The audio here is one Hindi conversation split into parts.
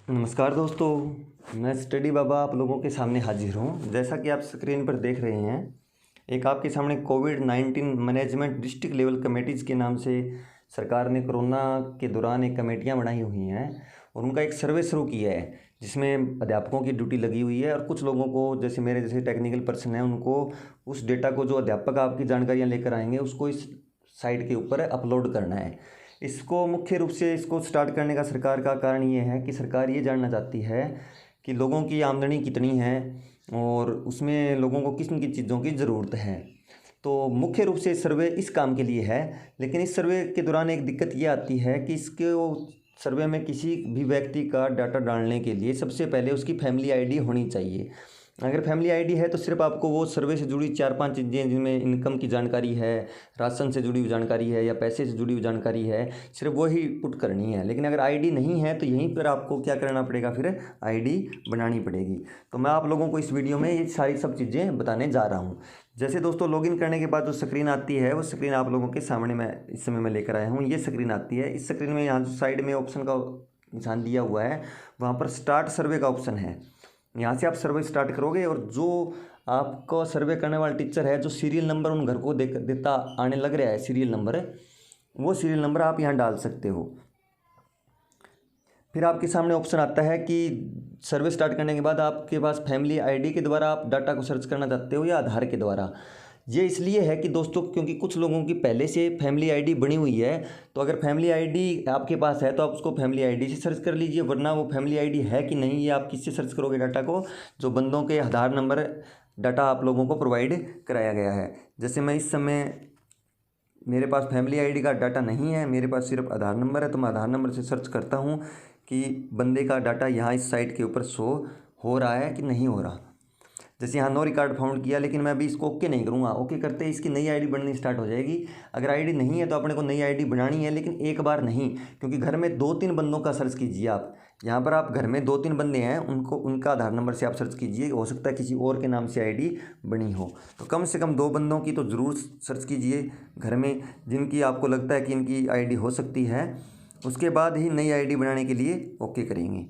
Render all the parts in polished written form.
नमस्कार दोस्तों, मैं स्टडी बाबा आप लोगों के सामने हाजिर हूँ। जैसा कि आप स्क्रीन पर देख रहे हैं, एक आपके सामने कोविड-19 मैनेजमेंट डिस्ट्रिक्ट लेवल कमेटीज़ के नाम से सरकार ने कोरोना के दौरान एक कमेटियाँ बनाई हुई हैं और उनका एक सर्वे शुरू किया है, जिसमें अध्यापकों की ड्यूटी लगी हुई है और कुछ लोगों को, जैसे मेरे जैसे टेक्निकल पर्सन हैं, उनको उस डेटा को, जो अध्यापक आपकी जानकारियाँ लेकर आएंगे, उसको इस साइट के ऊपर अपलोड करना है। इसको मुख्य रूप से इसको स्टार्ट करने का सरकार का कारण ये है कि सरकार ये जानना चाहती है कि लोगों की आमदनी कितनी है और उसमें लोगों को किन किन चीज़ों की ज़रूरत है। तो मुख्य रूप से सर्वे इस काम के लिए है, लेकिन इस सर्वे के दौरान एक दिक्कत ये आती है कि इसके सर्वे में किसी भी व्यक्ति का डाटा डालने के लिए सबसे पहले उसकी फैमिली आईडी होनी चाहिए। अगर फैमिली आईडी है तो सिर्फ आपको वो सर्वे से जुड़ी 4-5 चीज़ें, जिनमें इनकम की जानकारी है, राशन से जुड़ी हुई जानकारी है या पैसे से जुड़ी हुई जानकारी है, सिर्फ वही पुट करनी है। लेकिन अगर आईडी नहीं है तो यहीं पर आपको क्या करना पड़ेगा, फिर आईडी बनानी पड़ेगी। तो मैं आप लोगों को इस वीडियो में ये सारी सब चीज़ें बताने जा रहा हूँ। जैसे दोस्तों, लॉगिन करने के बाद जो स्क्रीन आती है, वो स्क्रीन आप लोगों के सामने मैं इस समय मैं लेकर आया हूँ। ये स्क्रीन आती है। इस स्क्रीन में यहाँ जो साइड में ऑप्शन का निशान दिया हुआ है, वहाँ पर स्टार्ट सर्वे का ऑप्शन है। यहाँ से आप सर्वे स्टार्ट करोगे और जो आपको सर्वे करने वाला टीचर है, जो सीरियल नंबर उन घर को देता आने लग रहा है, सीरियल नंबर, वो सीरियल नंबर आप यहाँ डाल सकते हो। फिर आपके सामने ऑप्शन आता है कि सर्वे स्टार्ट करने के बाद आपके पास फैमिली आईडी के द्वारा आप डाटा को सर्च करना चाहते हो या आधार के द्वारा। ये इसलिए है कि दोस्तों, क्योंकि कुछ लोगों की पहले से फैमिली आईडी बनी हुई है, तो अगर फैमिली आईडी आपके पास है तो आप उसको फैमिली आईडी से सर्च कर लीजिए, वरना वो फैमिली आईडी है कि नहीं, ये आप किससे सर्च करोगे डाटा को, जो बंदों के आधार नंबर डाटा आप लोगों को प्रोवाइड कराया गया है। जैसे मैं इस समय, मेरे पास फैमिली आईडी का डाटा नहीं है, मेरे पास सिर्फ आधार नंबर है, तो मैं आधार नंबर से सर्च करता हूँ कि बंदे का डाटा यहाँ इस साइट के ऊपर शो हो रहा है कि नहीं हो रहा। जैसे यहाँ नो रिकॉर्ड फाउंड किया, लेकिन मैं अभी इसको ओके नहीं करूँगा। ओके करते ही इसकी नई आईडी बननी स्टार्ट हो जाएगी। अगर आईडी नहीं है तो अपने को नई आईडी बनानी है, लेकिन एक बार नहीं, क्योंकि घर में 2-3 बंदों का सर्च कीजिए आप। यहाँ पर आप घर में 2-3 बंदे हैं, उनको उनका आधार नंबर से आप सर्च कीजिए। हो सकता है किसी और के नाम से आईडी बनी हो, तो कम से कम 2 बंदों की तो ज़रूर सर्च कीजिए घर में, जिनकी आपको लगता है कि इनकी आईडी हो सकती है। उसके बाद ही नई आईडी बनाने के लिए ओके करेंगे।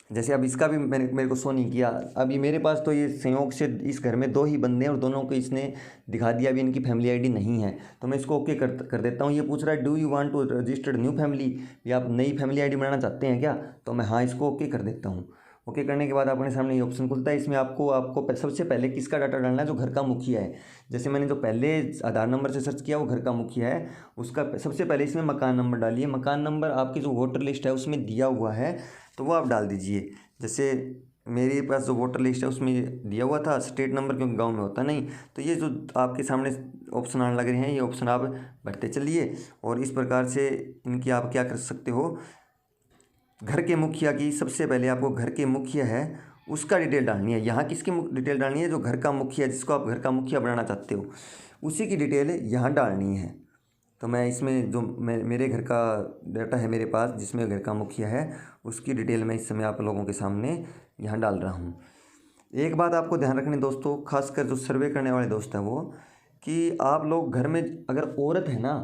जैसे अब इसका भी मेरे को शो नहीं किया। अभी मेरे पास तो ये संयोग से इस घर में 2 ही बंदे हैं और दोनों को इसने दिखा दिया अभी इनकी फैमिली आईडी नहीं है, तो मैं इसको ओके कर देता हूँ। ये पूछ रहा है do you want to registered new family, या आप नई फैमिली आईडी बनाना चाहते हैं क्या, तो मैं हाँ इसको ओके कर देता हूँ। ओके करने के बाद अपने सामने ये ऑप्शन खुलता है। इसमें आपको सबसे पहले किसका डाटा डालना है, जो घर का मुखिया है। जैसे मैंने जो पहले आधार नंबर से सर्च किया वो घर का मुखिया है, उसका सबसे पहले इसमें मकान नंबर डालिए। मकान नंबर आपकी जो वोटर लिस्ट है उसमें दिया हुआ है, तो वो आप डाल दीजिए। जैसे मेरे पास जो वोटर लिस्ट है उसमें दिया हुआ था स्टेट नंबर, क्योंकि गांव में होता नहीं। तो ये जो आपके सामने ऑप्शन आने लग रहे हैं, ये ऑप्शन आप भरते चलिए और इस प्रकार से इनकी आप क्या कर सकते हो, घर के मुखिया की सबसे पहले आपको घर के मुखिया है उसका डिटेल डालनी है। यहाँ किसकी डिटेल डालनी है, जो घर का मुखिया, जिसको आप घर का मुखिया बनाना चाहते हो, उसी की डिटेल यहाँ डालनी है। तो मैं इसमें जो मेरे घर का डाटा है मेरे पास, जिसमें घर का मुखिया है, उसकी डिटेल मैं इस समय आप लोगों के सामने यहाँ डाल रहा हूँ। एक बात आपको ध्यान रखनी दोस्तों, खासकर जो सर्वे करने वाले दोस्त हैं वो, कि आप लोग घर में अगर औरत है ना,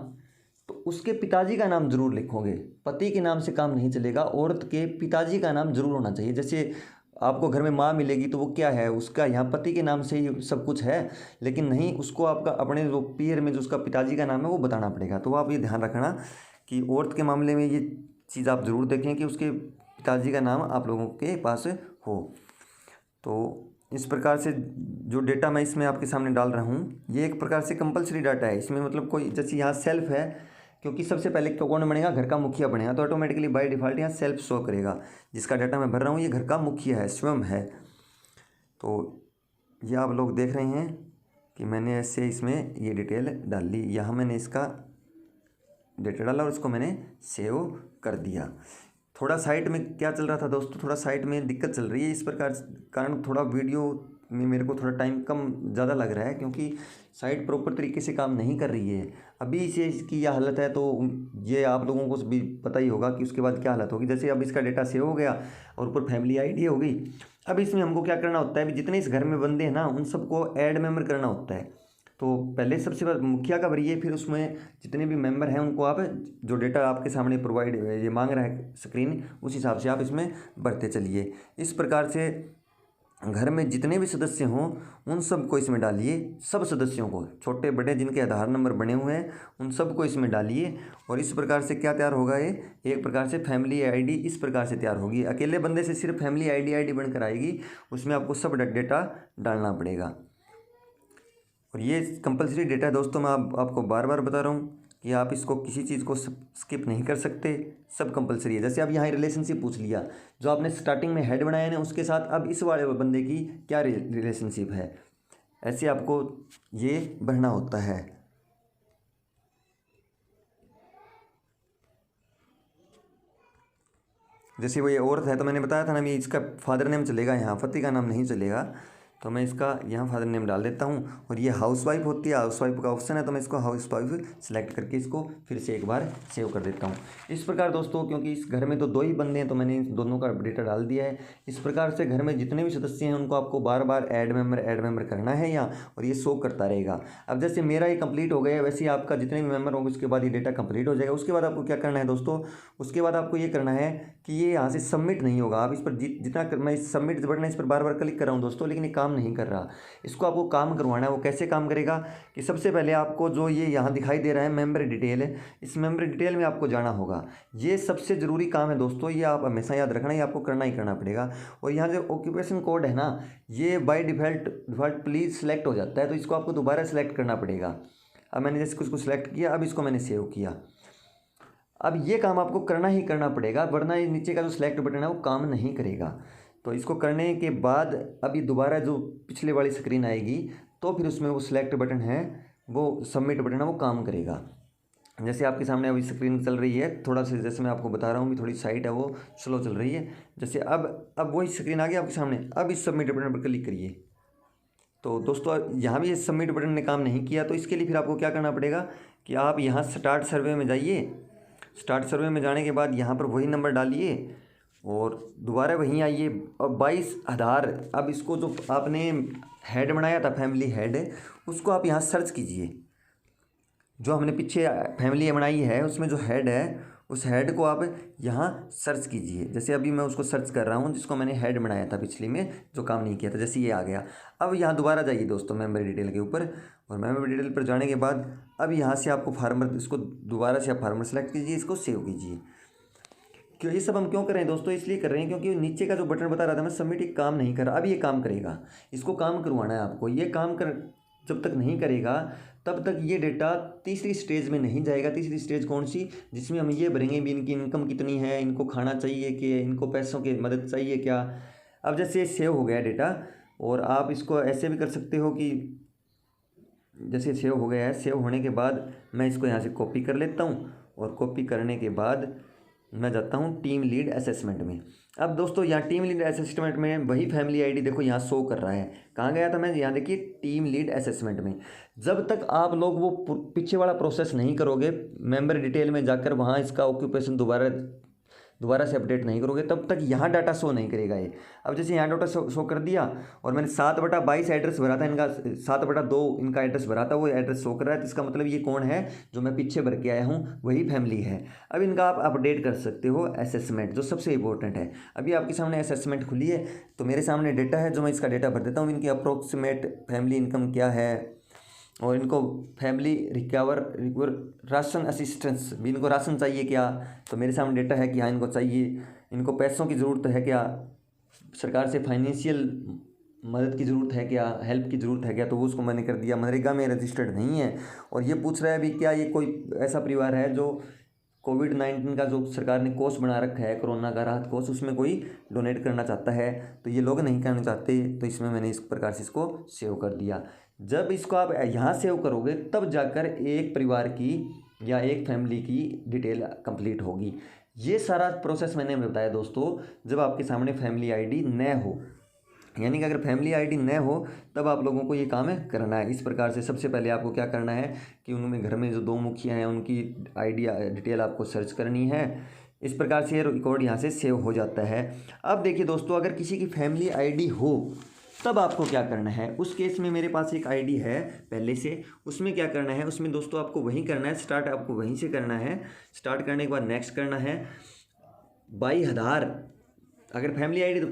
तो उसके पिताजी का नाम जरूर लिखोगे। पति के नाम से काम नहीं चलेगा, औरत के पिताजी का नाम जरूर होना चाहिए। जैसे आपको घर में माँ मिलेगी तो वो क्या है, उसका यहाँ पति के नाम से ही सब कुछ है, लेकिन नहीं, उसको आपका अपने जो पीर में जो उसका पिताजी का नाम है वो बताना पड़ेगा। तो आप ये ध्यान रखना कि औरत के मामले में ये चीज़ आप ज़रूर देखें कि उसके पिताजी का नाम आप लोगों के पास हो। तो इस प्रकार से जो डेटा मैं इसमें आपके सामने डाल रहा हूँ, ये एक प्रकार से कंपलसरी डाटा है। इसमें मतलब कोई, जैसे यहाँ सेल्फ है, क्योंकि सबसे पहले कौन बनेगा, घर का मुखिया बनेगा, तो ऑटोमेटिकली बाय डिफ़ॉल्ट यहाँ सेल्फ शो करेगा। जिसका डाटा मैं भर रहा हूँ ये घर का मुखिया है, स्वयं है। तो ये आप लोग देख रहे हैं कि मैंने ऐसे इसमें ये डिटेल डाल ली। यहाँ मैंने इसका डेटा डाला और इसको मैंने सेव कर दिया। थोड़ा साइट में क्या चल रहा था दोस्तों, थोड़ा साइट में दिक्कत चल रही है, इस प्रकार कारण थोड़ा वीडियो में मेरे को थोड़ा टाइम कम ज़्यादा लग रहा है, क्योंकि साइट प्रॉपर तरीके से काम नहीं कर रही है अभी से इसकी यह हालत है। तो ये आप लोगों को भी पता ही होगा कि उसके बाद क्या हालत होगी। जैसे अब इसका डेटा सेव हो गया और ऊपर फैमिली आईडी हो गई। अब इसमें हमको क्या करना होता है, जितने इस घर में बंदे हैं ना, उन सबको ऐड मेंबर करना होता है। तो पहले सबसे मुखिया का भरिए, फिर उसमें जितने भी मेंबर हैं उनको आप जो डेटा आपके सामने प्रोवाइड ये मांग रहा है स्क्रीन, उस हिसाब से आप इसमें भरते चलिए। इस प्रकार से घर में जितने भी सदस्य हों उन सबको इसमें डालिए, सब सदस्यों को, छोटे बड़े जिनके आधार नंबर बने हुए हैं उन सबको इसमें डालिए। और इस प्रकार से क्या तैयार होगा, ये एक प्रकार से फैमिली आईडी इस प्रकार से तैयार होगी। अकेले बंदे से सिर्फ फैमिली आईडी बनकर आएगी, उसमें आपको सब डेटा डालना पड़ेगा। और ये कंपलसरी डेटा है दोस्तों, मैं आपको बार बार बता रहा हूँ कि आप इसको किसी चीज़ को स्किप नहीं कर सकते, सब कंपलसरी है। जैसे अब यहाँ रिलेशनशिप पूछ लिया, जो आपने स्टार्टिंग में हेड बनाया ना उसके साथ अब इस वाले बंदे की क्या रिलेशनशिप है, ऐसे आपको ये भरना होता है। जैसे वो ये औरत है तो मैंने बताया था ना, ये इसका फादर नेम चलेगा, यहाँ पति का नाम नहीं चलेगा, तो मैं इसका यहाँ फादर नेम डाल देता हूँ। और ये हाउसवाइफ होती है, हाउसवाइफ का ऑप्शन है, तो मैं इसको हाउसवाइफ सेलेक्ट करके इसको फिर से एक बार सेव कर देता हूँ। इस प्रकार दोस्तों, क्योंकि इस घर में तो 2 ही बंदे हैं तो मैंने इन दोनों का डेटा डाल दिया है। इस प्रकार से घर में जितने भी सदस्य हैं उनको आपको बार बार ऐड मेंबर करना है यहाँ, और ये शो करता रहेगा। अब जैसे मेरा ये कंप्लीट हो गया, वैसे ही आपका जितने भी मेंबर होंगे उसके बाद ये डेटा कंप्लीट हो जाएगा। उसके बाद आपको क्या करना है दोस्तों, उसके बाद आपको ये करना है कि ये यहाँ से सबमिट नहीं होगा। आप इस पर जितना मैं इस सबमिट बटन इस पर बार बार क्लिक कर रहा हूँ दोस्तों, लेकिन ये काम नहीं कर रहा। इसको आपको काम करवाना है। वो कैसे काम करेगा कि सबसे पहले आपको जो ये यहाँ दिखाई दे रहा है मेंबर डिटेल है, इस मेंबर डिटेल में आपको जाना होगा। ये सबसे ज़रूरी काम है दोस्तों, ये आप हमेशा याद रखना, ये आपको करना ही करना पड़ेगा। और यहाँ जो ऑक्यूपेशन कोड है ना, ये बाय डिफ़ॉल्ट प्लीज़ सेलेक्ट हो जाता है, तो इसको आपको दोबारा सेलेक्ट करना पड़ेगा। अब मैंने जैसे कुछ सेलेक्ट किया, अब इसको मैंने सेव किया। अब ये काम आपको करना ही करना पड़ेगा, वरना ये नीचे का जो सेलेक्ट बटन है वो काम नहीं करेगा। तो इसको करने के बाद अभी दोबारा जो पिछले वाली स्क्रीन आएगी, तो फिर उसमें वो सिलेक्ट बटन है, वो सबमिट बटन है, वो काम करेगा। जैसे आपके सामने अभी स्क्रीन चल रही है, थोड़ा सा जैसे मैं आपको बता रहा हूँ कि थोड़ी साइट है वो स्लो चल रही है। जैसे अब वही स्क्रीन आ गई आपके सामने, अब इस सबमिट बटन पर क्लिक करिए। तो दोस्तों यहाँ भी इस सबमिट बटन ने काम नहीं किया, तो इसके लिए फिर आपको क्या करना पड़ेगा कि आप यहाँ स्टार्ट सर्वे में जाइए। स्टार्ट सर्वे में जाने के बाद यहाँ पर वही नंबर डालिए और दोबारा वहीं आइए और 22 आधार। अब इसको जो आपने हेड बनाया था फैमिली हेड, उसको आप यहाँ सर्च कीजिए। जो हमने पीछे फैमिली बनाई है उसमें जो हेड है, उस हेड को आप यहाँ सर्च कीजिए। जैसे अभी मैं उसको सर्च कर रहा हूँ जिसको मैंने हेड बनाया था पिछली में, जो काम नहीं किया था। जैसे ये आ गया, अब यहाँ दोबारा जाइए दोस्तों मेंबर डिटेल के ऊपर, और मेंबर डिटेल पर जाने के बाद अब यहाँ से आपको फार्मर, इसको दोबारा से आप फार्मर सेलेक्ट कीजिए, इसको सेव कीजिए। क्यों ये सब हम क्यों कर रहे हैं दोस्तों, इसलिए कर रहे हैं क्योंकि नीचे का जो बटन बता रहा था मैं सबमिट, एक काम नहीं कर रहा। अब ये काम करेगा, इसको काम करवाना है आपको। ये काम कर जब तक नहीं करेगा तब तक ये डेटा तीसरी स्टेज में नहीं जाएगा। तीसरी स्टेज कौन सी, जिसमें हम ये भरेंगे भी इनकी इनकम कितनी है, इनको खाना चाहिए कि इनको पैसों की मदद चाहिए क्या। अब जैसे ये सेव हो गया डेटा, और आप इसको ऐसे भी कर सकते हो कि जैसे सेव हो गया है, सेव होने के बाद मैं इसको यहाँ से कॉपी कर लेता हूँ, और कॉपी करने के बाद मैं जाता हूँ टीम लीड असेसमेंट में। अब दोस्तों यहाँ टीम लीड असेसमेंट में वही फैमिली आईडी देखो यहाँ शो कर रहा है। कहाँ गया था मैं, यहाँ देखिए टीम लीड असेसमेंट में। जब तक आप लोग वो पीछे वाला प्रोसेस नहीं करोगे, मेंबर डिटेल में जाकर वहाँ इसका ऑक्यूपेशन दोबारा से अपडेट नहीं करोगे, तब तक यहाँ डाटा शो नहीं करेगा ये। अब जैसे यहाँ डाटा शो कर दिया, और मैंने 7/22 एड्रेस भरा था इनका, 7/2 इनका एड्रेस भरा था, वो एड्रेस शो कर रहा है। तो इसका मतलब ये कौन है, जो मैं पीछे भर के आया हूँ वही फैमिली है। अब इनका आप अपडेट कर सकते हो असेसमेंट, जो सबसे इंपॉर्टेंट है। अभी आपके सामने असेसमेंट खुली है, तो मेरे सामने डेटा है, जो मैं इसका डेटा भर देता हूँ। इनकी अप्रोक्सीमेट फैमिली इनकम क्या है, और इनको फैमिली रिकवर राशन असिस्टेंस भी, इनको राशन चाहिए क्या, तो मेरे सामने डेटा है कि हाँ इनको चाहिए। इनको पैसों की ज़रूरत है क्या, सरकार से फाइनेंशियल मदद की ज़रूरत है क्या, हेल्प की ज़रूरत है क्या, तो वो उसको मैंने कर दिया। मनरेगा में रजिस्टर्ड नहीं है। और ये पूछ रहा है अभी क्या ये कोई ऐसा परिवार है जो कोविड-19 का जो सरकार ने कोर्स बना रखा है, कोरोना का राहत कोर्स, उसमें कोई डोनेट करना चाहता है। तो ये लोग नहीं करना चाहते, तो इसमें मैंने इस प्रकार से इसको सेव कर दिया। जब इसको आप यहाँ सेव करोगे तब जाकर एक परिवार की या एक फैमिली की डिटेल कंप्लीट होगी। ये सारा प्रोसेस मैंने बताया दोस्तों, जब आपके सामने फैमिली आईडी न हो, यानी कि अगर फैमिली आईडी न हो तब आप लोगों को ये काम है करना है। इस प्रकार से सबसे पहले आपको क्या करना है कि उनमें घर में जो 2 मुखिया हैं उनकी आईडी डिटेल आपको सर्च करनी है। इस प्रकार से रिकॉर्ड यहाँ से सेव हो जाता है। अब देखिए दोस्तों, अगर किसी की फैमिली आईडी हो तब आपको क्या करना है, उस केस में मेरे पास एक आईडी है पहले से, उसमें क्या करना है, उसमें दोस्तों आपको वहीं करना है, स्टार्ट आपको वहीं से करना है। स्टार्ट करने के बाद नेक्स्ट करना है, बाई आधार, अगर फैमिली आईडी तो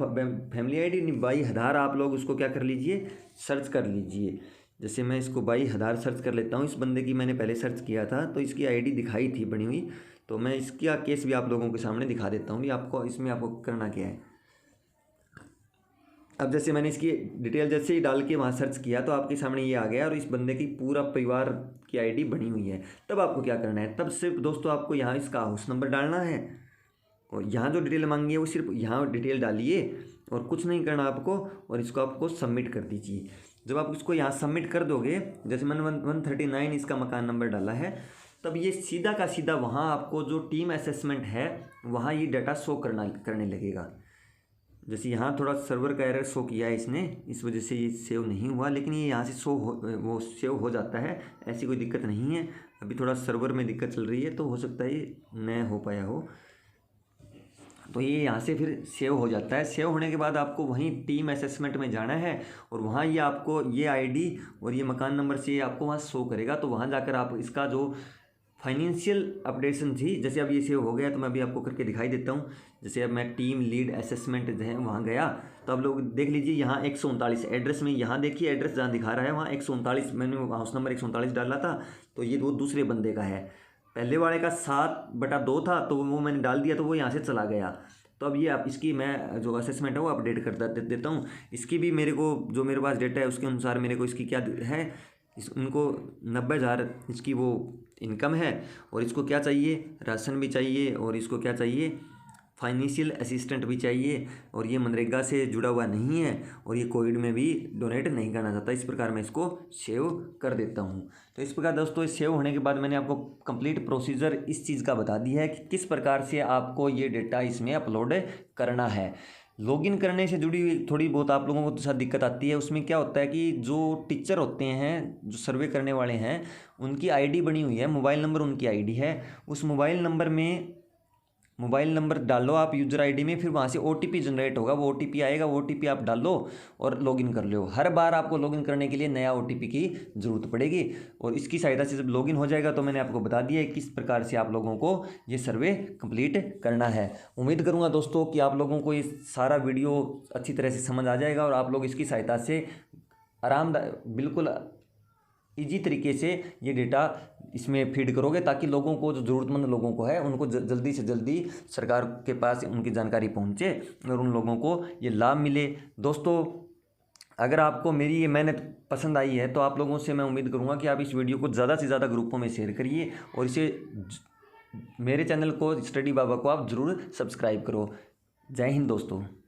फैमिली आईडी नहीं, बाई आधार आप लोग उसको क्या कर लीजिए, सर्च कर लीजिए। जैसे मैं इसको बाई आधार सर्च कर लेता हूँ, इस बंदे की मैंने पहले सर्च किया था तो इसकी आईडी दिखाई थी बनी हुई, तो मैं इसका केस भी आप लोगों के सामने दिखा देता हूँ कि आपको इसमें आपको करना क्या है। अब जैसे मैंने इसकी डिटेल जैसे ही डाल के वहाँ सर्च किया तो आपके सामने ये आ गया और इस बंदे की पूरा परिवार की आईडी बनी हुई है। तब आपको क्या करना है, तब सिर्फ दोस्तों आपको यहाँ इसका हाउस नंबर डालना है और यहाँ जो डिटेल मांगी है वो सिर्फ यहाँ डिटेल डालिए और कुछ नहीं करना आपको, और इसको आपको सबमिट कर दीजिए। जब आप इसको यहाँ सबमिट कर दोगे, जैसे मैंने 139 इसका मकान नंबर डाला है, तब ये सीधा का सीधा वहाँ आपको जो टीम असेसमेंट है वहाँ ये डाटा शो करने लगेगा। जैसे यहाँ थोड़ा सर्वर का एरर शो किया है इसने, इस वजह से ये सेव नहीं हुआ, लेकिन ये यहाँ से वो सेव हो जाता है, ऐसी कोई दिक्कत नहीं है। अभी थोड़ा सर्वर में दिक्कत चल रही है तो हो सकता है ये न हो पाया हो, तो ये यहाँ से फिर सेव हो जाता है। सेव होने के बाद आपको वहीं टीम असेसमेंट में जाना है और वहाँ ये आपको ये आईडी और ये मकान नंबर से आपको वहाँ शो करेगा। तो वहाँ जाकर आप इसका जो फाइनेंशियल अपडेशन थी, जैसे अब ये सेव हो गया तो मैं अभी आपको करके दिखाई देता हूँ। जैसे अब मैं टीम लीड असेसमेंट जो है वहाँ गया तो आप लोग देख लीजिए यहाँ 139 एड्रेस में, यहाँ देखिए एड्रेस जहाँ दिखा रहा है वहाँ 139, मैंने हाउस नंबर 139 डाला था तो ये वो दूसरे बंदे का है। पहले वाले का 7/2 था तो वो मैंने डाल दिया तो वो यहाँ से चला गया। तो अब ये आप इसकी मैं जो असेसमेंट है वो अपडेट कर देता हूँ। इसकी भी मेरे को जो मेरे पास डेटा है उसके अनुसार मेरे को इसकी क्या है, उनको 90,000 इसकी वो इनकम है और इसको क्या चाहिए, राशन भी चाहिए और इसको क्या चाहिए, फाइनेंशियल असिस्टेंट भी चाहिए, और ये मनरेगा से जुड़ा हुआ नहीं है और ये कोविड में भी डोनेट नहीं करना चाहता। इस प्रकार मैं इसको सेव कर देता हूँ। तो इस प्रकार दोस्तों सेव होने के बाद मैंने आपको कंप्लीट प्रोसीजर इस चीज़ का बता दिया है कि किस प्रकार से आपको ये डेटा इसमें अपलोड करना है। लॉगिन करने से जुड़ी हुई थोड़ी बहुत आप लोगों को साथ दिक्कत आती है। उसमें क्या होता है कि जो टीचर होते हैं, जो सर्वे करने वाले हैं, उनकी आईडी बनी हुई है, मोबाइल नंबर उनकी आईडी है, उस मोबाइल नंबर डालो आप यूजर आईडी में, फिर वहाँ से ओटीपी जनरेट होगा, वो ओटीपी आएगा, वो ओटीपी आप डालो और लॉगिन कर लो। हर बार आपको लॉगिन करने के लिए नया ओटीपी की ज़रूरत पड़ेगी और इसकी सहायता से जब लॉगिन हो जाएगा तो मैंने आपको बता दिया है किस प्रकार से आप लोगों को ये सर्वे कंप्लीट करना है। उम्मीद करूँगा दोस्तों कि आप लोगों को ये सारा वीडियो अच्छी तरह से समझ आ जाएगा और आप लोग इसकी सहायता से बिल्कुल इजी तरीके से ये डेटा इसमें फीड करोगे, ताकि लोगों को, जो ज़रूरतमंद लोगों को है, उनको जल्दी से जल्दी सरकार के पास उनकी जानकारी पहुंचे और उन लोगों को ये लाभ मिले। दोस्तों अगर आपको मेरी ये मेहनत पसंद आई है तो आप लोगों से मैं उम्मीद करूंगा कि आप इस वीडियो को ज़्यादा से ज़्यादा ग्रुपों में शेयर करिए और इसे मेरे चैनल को स्टडी बाबा को आप ज़रूर सब्सक्राइब करो। जय हिंद दोस्तों।